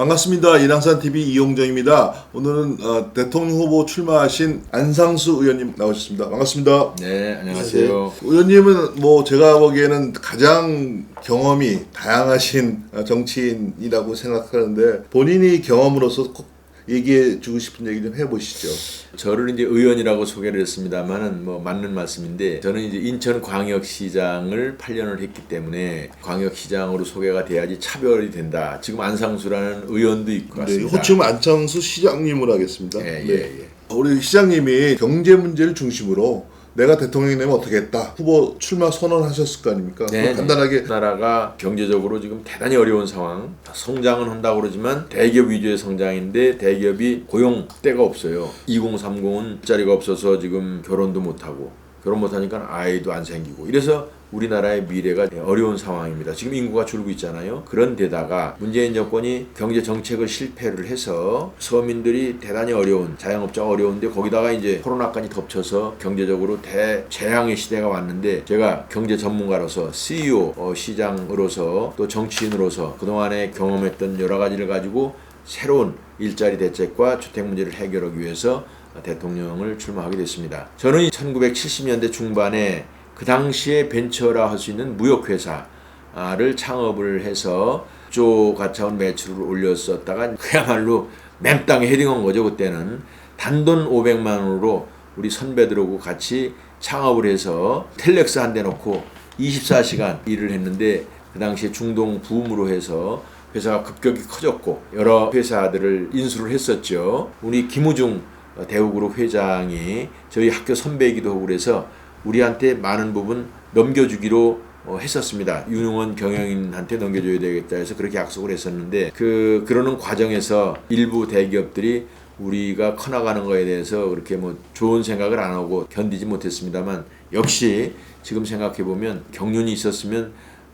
반갑습니다. 인왕산TV 이용정입니다. 오늘은 대통령 후보 출마하신 안상수 의원님 나오셨습니다. 반갑습니다. 네, 안녕하세요. 의원님은 제가 보기에는 가장 경험이 다양하신 정치인이라고 생각하는데 본인이 경험으로서 꼭 얘기해 주고 싶은 얘기 좀 해보시죠. 저를 이제 의원이라고 소개를 했습니다만은 맞는 말씀인데, 저는 이제 인천광역시장을 8년을 했기 때문에 광역시장으로 소개가 돼야지 차별이 된다. 지금 안상수라는 의원도 있고 같습니다. 네, 호칭 안상수 시장님으로 하겠습니다. 예. 우리 시장님이 경제 문제를 중심으로 내가 대통령이 되면 어떻게 했다. 후보 출마 선언하셨을 거 아닙니까? 네. 간단하게. 나라가 경제적으로 지금 대단히 어려운 상황. 성장은 한다고 그러지만 대기업 위주의 성장인데 대기업이 고용대가 없어요. 2030은 일자리가 없어서 지금 결혼도 못하고, 결혼 못하니까 아이도 안 생기고, 이래서 우리나라의 미래가 어려운 상황입니다. 지금 인구가 줄고 있잖아요. 그런데다가 문재인 정권이 경제 정책을 실패를 해서 서민들이 대단히 어려운, 자영업자가 어려운데 거기다가 이제 코로나까지 덮쳐서 경제적으로 대재앙의 시대가 왔는데, 제가 경제 전문가로서 CEO, 시장으로서 또 정치인으로서 그동안에 경험했던 여러 가지를 가지고 새로운 일자리 대책과 주택 문제를 해결하기 위해서 대통령을 출마하게 됐습니다. 저는 1970년대 중반에 그 당시에 벤처라 할 수 있는 무역회사를 창업을 해서 1조 가차원 매출을 올렸었다가 그야말로 맨땅에 헤딩한 거죠. 그때는 단돈 500만 원으로 우리 선배들하고 같이 창업을 해서 텔렉스 한 대 놓고 24시간 일을 했는데, 그 당시에 중동 붐으로 해서 회사가 급격히 커졌고 여러 회사들을 인수를 했었죠. 우리 김우중 대우그룹 회장이 저희 학교 선배이기도 하고 그래서 우리한테 많은 부분 넘겨주기로 했었습니다. 유능한 경영인한테 넘겨줘야 되겠다 해서 그렇게 약속을 했었는데, 그러는 과정에서 일부 대기업들이 우리가 커나가는 거에 대해서 그렇게 좋은 생각을 안 하고 견디지 못했습니다만, 역시 지금 생각해보면 경륜이 있었으면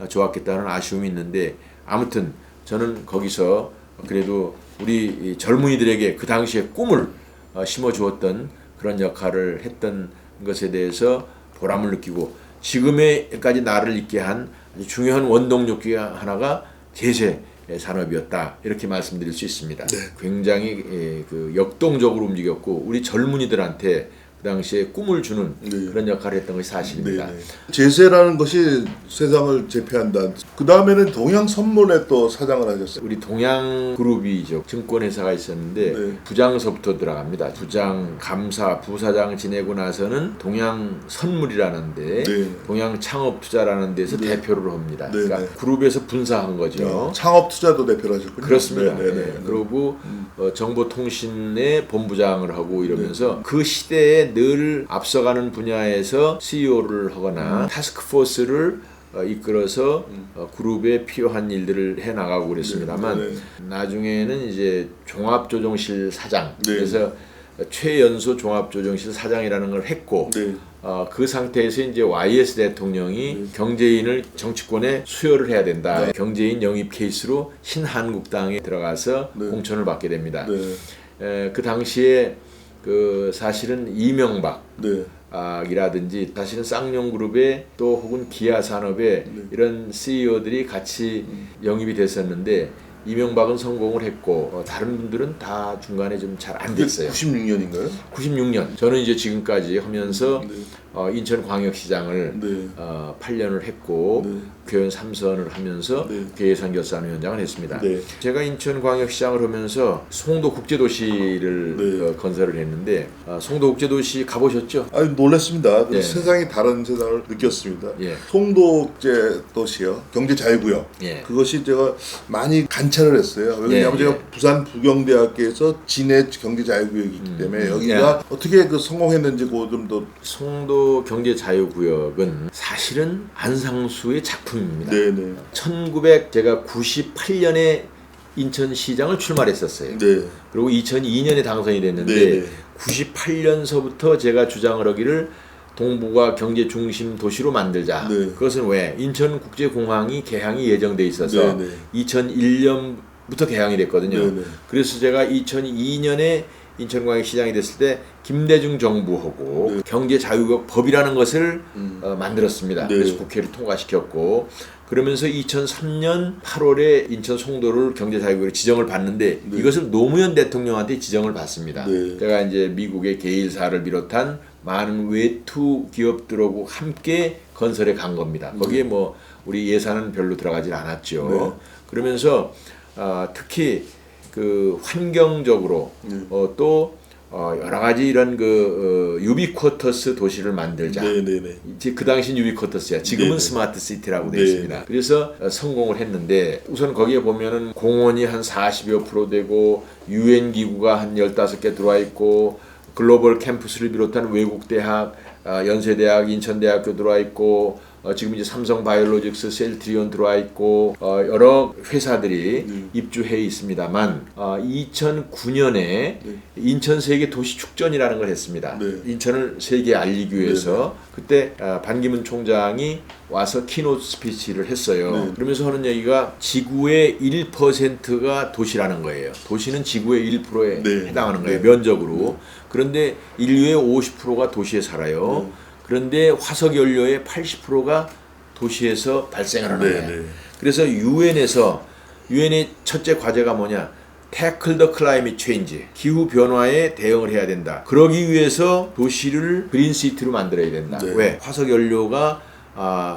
좋았겠다는 아쉬움이 있는데, 아무튼 저는 거기서 그래도 우리 젊은이들에게 그 당시에 꿈을 심어주었던 그런 역할을 했던 것에 대해서 보람을 느끼고, 지금에까지 나를 있게 한 아주 중요한 원동력 중에 하나가 제세 산업이었다, 이렇게 말씀드릴 수 있습니다. 네. 굉장히 역동적으로 움직였고 우리 젊은이들한테 그 당시에 꿈을 주는 그런 역할을 했던 것이 사실입니다. 네. 제세라는 것이 세상을 제패한다. 그 다음에는 동양선물에 또 사장을 하셨어요. 우리 동양그룹이죠. 증권회사가 있었는데 부장서부터 들어갑니다. 부장, 감사, 부사장 지내고 나서는 동양선물이라는데 동양창업투자라는 데서 대표를 합니다. 그러니까 그룹에서 분사한 거죠. 창업투자도 대표를 하셨군요. 그렇습니다. 그리고 정보통신의 본부장을 하고 이러면서 그 시대에 늘 앞서가는 분야에서 CEO를 하거나 타스크포스를 이끌어서 그룹에 필요한 일들을 해나가고 그랬습니다만, 나중에는 이제 종합조정실 사장, 그래서 최연소 종합조정실 사장이라는 걸 했고, 그 상태에서 이제 YS 대통령이 경제인을 정치권에 수혈을 해야 된다. 경제인 영입 케이스로 신한국당에 들어가서 공천을 받게 됩니다. 그 당시에 사실은 이명박 이라든지 사실은 쌍용그룹의 또 혹은 기아산업의 이런 CEO들이 같이 영입이 됐었는데, 이명박은 성공을 했고 다른 분들은 다 중간에 좀 잘 안 됐어요. 96년인가요? 96년. 저는 이제 지금까지 하면서 인천광역시장을 8년을 했고 국회의원 3선을 하면서 예산결산위원장을 했습니다. 제가 인천광역시장을 하면서 송도국제도시를 건설을 했는데, 송도국제도시 가보셨죠? 아니, 놀랐습니다. 세상이 다른 세상을 느꼈습니다. 송도국제도시요, 경제자유구역. 그것이 제가 많이 관찰을 했어요. 왜냐하면 제가 부산 부경대학교에서 진해 경제자유구역이 있기 때문에 여기가 어떻게 성공했는지 좀 더. 송도 경제자유구역은 사실은 안상수의 작품입니다. 1998년에 인천시장을 출마했었어요. 그리고 2002년에 당선이 됐는데 98년서부터 제가 주장을 하기를 동북아 경제 중심 도시로 만들자. 그것은 왜? 인천국제공항이 개항이 예정돼 있어서 2001년부터 개항이 됐거든요. 그래서 제가 2002년에 인천광역시장이 됐을 때 김대중 정부하고 네. 경제자유구역법이라는 것을 만들었습니다. 네. 그래서 국회를 통과시켰고 그러면서 2003년 8월에 인천 송도를 경제자유구역으로 지정을 받는데 네. 이것을 노무현 대통령한테 지정을 받습니다. 네. 제가 이제 미국의 게일사를 비롯한 많은 외투 기업들하고 함께 건설에 간 겁니다. 거기에 뭐 우리 예산은 별로 들어가질 않았죠. 네. 그러면서 특히 그 환경적으로 또 여러 가지 이런 그 유비쿼터스 도시를 만들자. 네네네. 이제 그 당시는 유비쿼터스야. 지금은 네네. 스마트 시티라고 되어 네네. 있습니다. 그래서 성공을 했는데 우선 거기에 보면은 공원이 한 40여 프로 되고 UN 기구가 한 15개 들어와 있고 글로벌 캠퍼스를 비롯한 외국 대학, 연세대학, 인천대학교 들어와 있고 지금 이제 삼성바이오로직스, 셀트리온 들어와 있고 여러 회사들이 입주해 있습니다만 2009년에 인천 세계 도시 축전이라는 걸 했습니다. 네. 인천을 세계에 알리기 위해서 그때 반기문 총장이 와서 키노트 스피치를 했어요. 네. 그러면서 하는 얘기가 지구의 1%가 도시라는 거예요. 도시는 지구의 1%에 네. 해당하는 거예요. 네. 면적으로. 그런데 인류의 50%가 도시에 살아요. 그런데 화석 연료의 80%가 도시에서 발생을 하는 네, 거예요. 네. 그래서 유엔의 첫째 과제가 뭐냐? Tackle the climate change. 기후 변화에 대응을 해야 된다. 그러기 위해서 도시를 그린 시티로 만들어야 된다. 네. 왜? 화석 연료가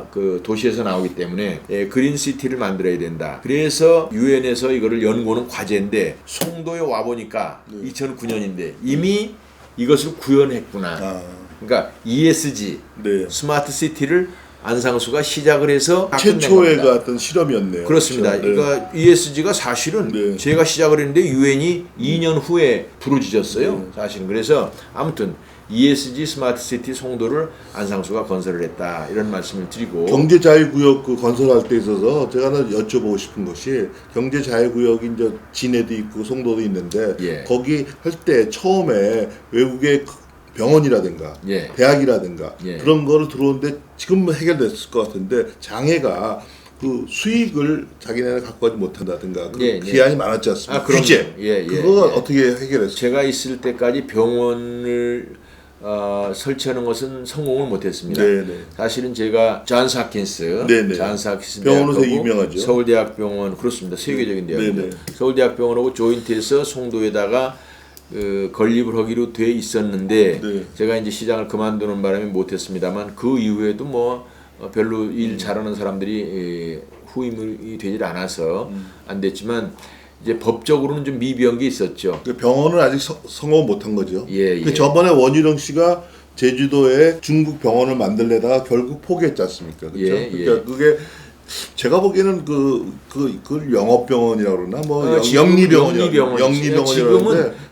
그 도시에서 나오기 때문에 그린 시티를 만들어야 된다. 그래서 유엔에서 이거를 연구하는 과제인데 송도에 와 보니까 2009년인데 이미 이것을 구현했구나. 그러니까 ESG 네. 스마트 시티를 안상수가 시작을 해서 다 최초의 끝낸 겁니다. 어떤 실험이었네요. 그렇습니다. 그렇죠? 네. 그러니까 ESG가 사실은 네. 제가 시작을 했는데 유엔이 2년 후에 부르짖었어요. 사실은. 그래서 아무튼 ESG 스마트 시티 송도를 안상수가 건설을 했다. 이런 말씀을 드리고 경제자유구역 그 건설할 때 있어서 제가 하나 여쭤보고 싶은 것이 경제자유구역이 이제 진해도 있고 송도도 있는데 예. 거기 할 때 처음에 외국의 병원이라든가 예. 대학이라든가 예. 그런 거를 들어오는데 지금은 해결됐을 것 같은데 장애가 그 수익을 자기네가 갖고 가지 못한다든가 그 예, 예. 기한이 많았지 않습니까? 그럼요. 규제 예, 예, 그거 예. 어떻게 해결했어요? 제가 있을 때까지 병원을 설치하는 것은 성공을 못했습니다. 네네. 사실은 제가 존스 홉킨스, 네네. 존스 홉킨스 병원으로 되게 대학하고 유명하죠. 서울대학병원 그렇습니다. 세계적인 대학입니다. 네네. 서울대학병원하고 조인트해서 송도에다가 건립을 하기로 돼 있었는데 네. 제가 이제 시장을 그만두는 바람에 못했습니다만 그 이후에도 뭐 별로 일 잘하는 사람들이 후임이 되질 않아서 안 됐지만 이제 법적으로는 좀 미비한 게 있었죠. 그 병원을 아직 성공 못한 거죠. 예, 예. 그 저번에 원희룡 씨가 제주도에 중국 병원을 만들려다가 결국 포기했지 않습니까? 그렇죠? 예, 그러니까 그게 제가 보기에는 그 영업병원이라고 그러나 뭐 영리병원이라고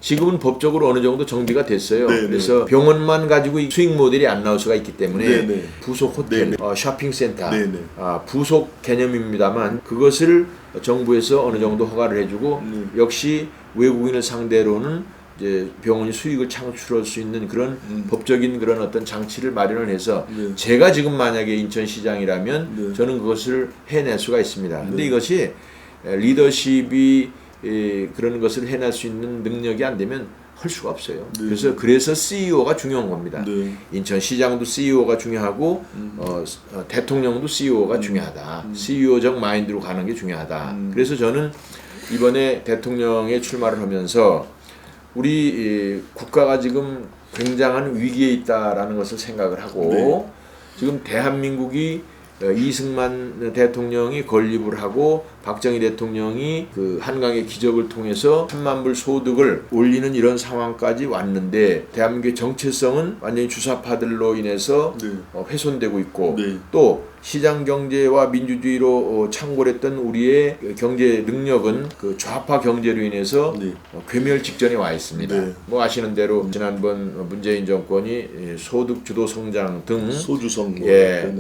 지금은 법적으로 어느 정도 정비가 됐어요. 네네. 그래서 병원만 가지고 수익 모델이 안 나올 수가 있기 때문에 네네. 부속 호텔, 네네. 쇼핑센터, 네네. 부속 개념입니다만 그것을 정부에서 어느 정도 허가를 해주고 역시 외국인을 상대로는 이제 병원이 수익을 창출할 수 있는 그런 법적인 그런 어떤 장치를 마련을 해서 네. 제가 지금 만약에 인천시장이라면 네. 저는 그것을 해낼 수가 있습니다. 근데 네. 이것이 리더십이 그런 것을 해낼 수 있는 능력이 안 되면 할 수가 없어요. 네. 그래서 CEO가 중요한 겁니다. 네. 인천시장도 CEO가 중요하고 대통령도 CEO가 중요하다. CEO적 마인드로 가는 게 중요하다. 그래서 저는 이번에 대통령에 출마를 하면서 우리 국가가 지금 굉장한 위기에 있다라는 것을 생각을 하고 네. 지금 대한민국이 이승만 대통령이 건립을 하고 박정희 대통령이 그 한강의 기적을 통해서 3만 불 소득을 올리는 이런 상황까지 왔는데 대한민국의 정체성은 완전히 주사파들로 인해서 네. 훼손되고 있고 네. 또 시장 경제와 민주주의로 창궐했던 우리의 경제 능력은 그 좌파 경제로 인해서 네. 괴멸 직전에 와 있습니다. 네. 뭐 아시는 대로 지난번 문재인 정권이 소득 주도 성장 등 소주성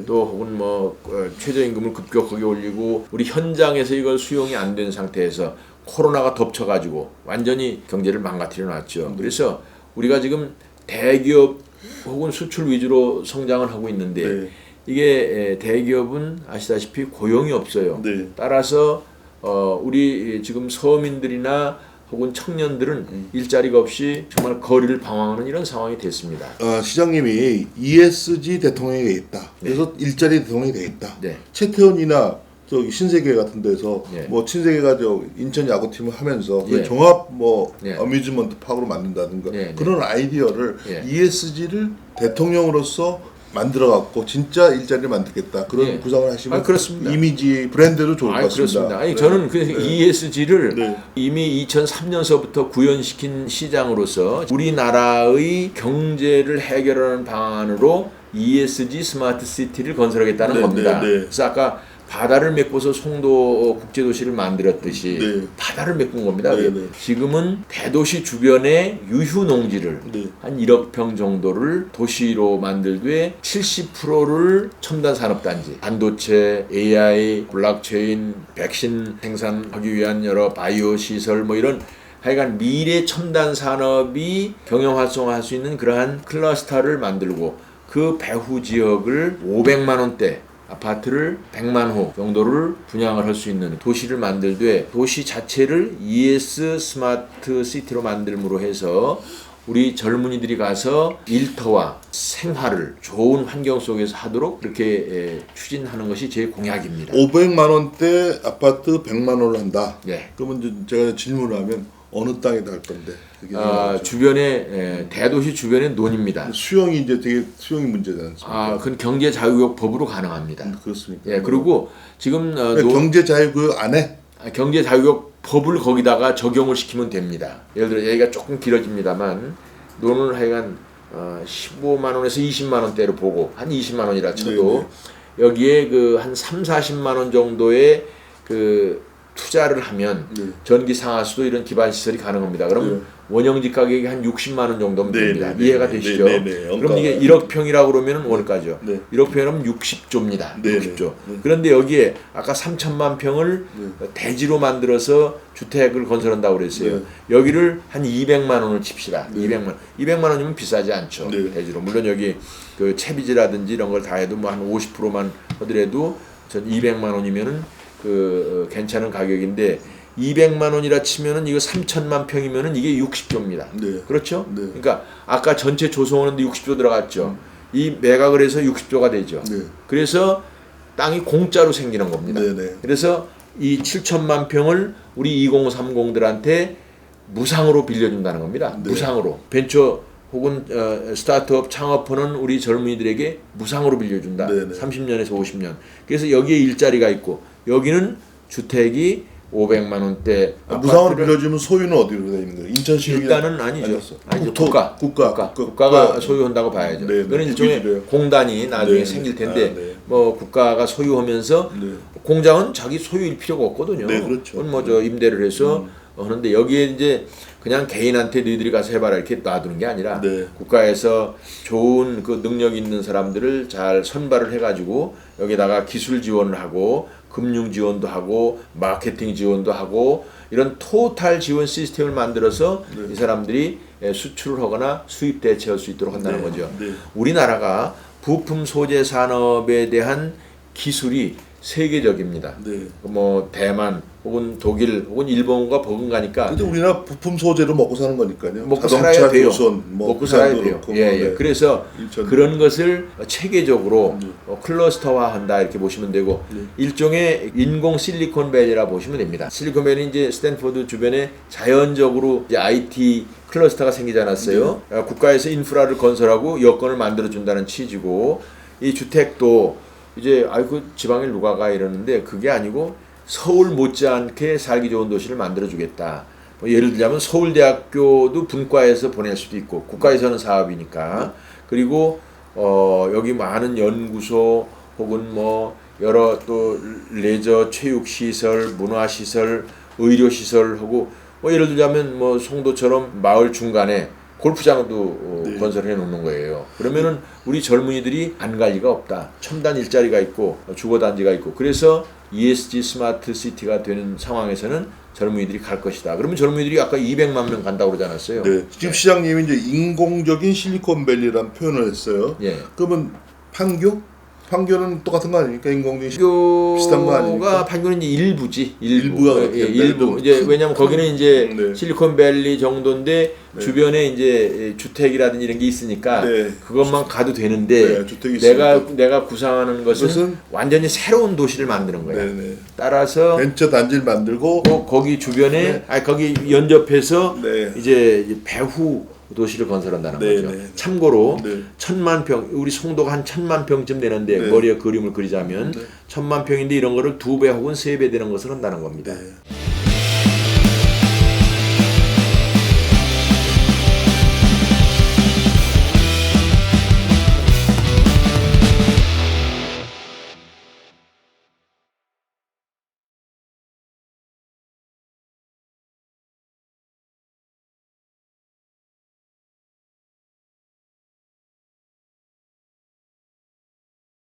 또 혹은 뭐 최저임금을 급격하게 올리고 우리 현장에서 이걸 수용이 안 된 상태에서 코로나가 덮쳐가지고 완전히 경제를 망가뜨려 놨죠. 그래서 우리가 지금 대기업 혹은 수출 위주로 성장을 하고 있는데 네. 이게 대기업은 아시다시피 고용이 없어요. 네. 따라서 우리 지금 서민들이나 혹은 청년들은 일자리가 없이 정말 거리를 방황하는 이런 상황이 됐습니다. 시장님이 ESG 대통령이 돼 있다. 그래서 일자리 대통령이 돼 있다. 네. 채태원이나 저기 신세계 같은 데서 네. 뭐 신세계가 저 인천 야구팀을 하면서 그 네. 종합 뭐 네. 어뮤즈먼트 파크로 만든다든가 네. 그런 아이디어를 네. ESG를 대통령으로서 만들어 갖고 진짜 일자리를 만들겠다 그런 네. 구상을 하시면 그렇습니다. 이미지 브랜드도 좋을 것 같습니다. 그렇습니다. 아니 네. 저는 그 ESG를 네. 이미 2003년서부터 구현시킨 시장으로서 우리나라의 경제를 해결하는 방안으로 ESG 스마트 시티를 건설하겠다는 네, 겁니다. 네, 네. 그래서 아까 바다를 메꿔서 송도 국제도시를 만들었듯이 네. 바다를 메꾼 겁니다. 네, 네. 지금은 대도시 주변에 유휴 농지를 네. 한 1억 평 정도를 도시로 만들되 70%를 첨단 산업단지, 반도체, AI, 블록체인, 백신 생산하기 위한 여러 바이오 시설 뭐 이런 하여간 미래 첨단 산업이 경영 활성화할 수 있는 그러한 클러스터를 만들고 그 배후 지역을 500만 원대 아파트를 100만 호 정도를 분양을 할 수 있는 도시를 만들되 도시 자체를 ES 스마트 시티로 만들므로 해서 우리 젊은이들이 가서 일터와 생활을 좋은 환경 속에서 하도록 그렇게 추진하는 것이 제 공약입니다. 500만 원대 아파트 100만 원을 한다. 네. 그러면 이제 제가 질문을 하면 어느 땅에다 할 건데? 그게 주변에 대도시 주변에 논입니다. 수용이 이제 되게 수용이 문제지 않습니까? 그건 경제 자유구역 법으로 가능합니다. 그렇습니까? 예, 그리고 지금 경제 자유구역 안에 경제 자유구역 법을 거기다가 적용을 시키면 됩니다. 예를 들어 얘기가 조금 길어집니다만 논을 하여간 15만 원에서 20만 원대로 보고 한 20만 원이라 쳐도 여기에 그 한 3, 40만 원 정도의 그 투자를 하면 전기 상하수도 이런 기반 시설이 가능합니다. 그럼 원형지 가격이 한 60만 원 정도면 됩니다. 이해가 되시죠? 그럼 이게 1억 평이라고 그러면 원가죠. 1억 평이면 60조입니다. 60조. 그런데 여기에 아까 3천만 평을 대지로 만들어서 주택을 건설한다고 그랬어요. 여기를 한 200만 원을 칩시다. 200만 원이면 비싸지 않죠. 대지로. 물론 여기 그 채비지라든지 이런 걸 다 해도 뭐 한 50%만 하더라도 전 200만 원이면은 괜찮은 가격인데 200만 원이라 치면은 이거 3천만 평이면은 이게 60조입니다. 그렇죠? 그러니까 아까 전체 조성하는데 60조 들어갔죠. 이 매각을 해서 60조가 되죠. 그래서 땅이 공짜로 생기는 겁니다. 그래서 이 7천만 평을 우리 2030들한테 무상으로 빌려준다는 겁니다. 무상으로. 벤처 혹은 스타트업 창업하는 우리 젊은이들에게 무상으로 빌려준다. 30년에서 50년. 그래서 여기에 일자리가 있고 여기는 주택이 500만 원대 무상으로 빌려주면 소유는 어디로 되어 있는 거예요? 인천시 일단은 아니죠. 국가가 소유한다고 봐야죠. 그건 일종의 공단이 나중에 생길 텐데 뭐 국가가 소유하면서 공장은 자기 소유일 필요가 없거든요. 그건 뭐 저 임대를 해서 하는데 여기에 이제 그냥 개인한테 너희들이 가서 해봐라 이렇게 놔두는 게 아니라 국가에서 좋은 그 능력 있는 사람들을 잘 선발을 해가지고 여기다가 기술 지원을 하고 금융 지원도 하고 마케팅 지원도 하고 이런 토탈 지원 시스템을 만들어서 이 사람들이 수출을 하거나 수입 대체할 수 있도록 한다는 거죠. 우리나라가 부품 소재 산업에 대한 기술이 세계적입니다. 뭐 대만 혹은 독일 혹은 일본과 버금가니까. 근데 우리나라 부품 소재로 먹고 사는 거니까요. 먹고 살아야 돼요. 먹고 살아야 돼요. 그래서 그런 것을 체계적으로 클러스터화한다 이렇게 보시면 되고 일종의 인공 실리콘밸리라 보시면 됩니다. 실리콘밸리 이제 스탠포드 주변에 자연적으로 이제 IT 클러스터가 생기지 않았어요. 국가에서 인프라를 건설하고 여건을 만들어 준다는 취지고 이 주택도 이제 아이고 지방에 누가 가 이러는데 그게 아니고 서울 못지않게 살기 좋은 도시를 만들어주겠다. 뭐 예를 들자면 서울대학교도 분과해서 보낼 수도 있고 국가에서 하는 사업이니까 그리고 여기 많은 연구소 혹은 뭐 여러 또 레저 체육시설, 문화시설, 의료시설하고 뭐 예를 들자면 뭐 송도처럼 마을 중간에 골프장도 건설해 놓는 거예요. 그러면은 우리 젊은이들이 안 갈 리가 없다. 첨단 일자리가 있고 주거단지가 있고 그래서 ESG 스마트 시티가 되는 상황에서는 젊은이들이 갈 것이다. 그러면 젊은이들이 아까 200만 명 간다고 그러지 않았어요? 지금 시장님이 이제 인공적인 실리콘밸리라는 표현을 했어요. 그러면 판교? 판교는 똑같은 거 아닙니까? 인공눈이 비슷한 거 아닙니까? 판교가 판교는 이제 일부지. 일부가 예, 그렇게 일부. 이제 왜냐면 거기는 이제 네. 실리콘밸리 정도인데 네. 주변에 이제 주택이라든지 이런 게 있으니까 네. 그것만 가도 되는데 네, 주택이 내가 구상하는 것은 그것은 완전히 새로운 도시를 만드는 거야. 네네. 따라서 벤처 단지를 만들고 거기 주변에 네. 아니 거기 연접해서 네. 이제 배후 도시를 건설한다는 네, 거죠. 네. 참고로 네. 1000만 평, 우리 송도가 한 1000만 평쯤 되는데 네. 머리에 그림을 그리자면 네. 1000만 평인데 이런 거를 2배 혹은 3배 되는 것을 한다는 겁니다. 네.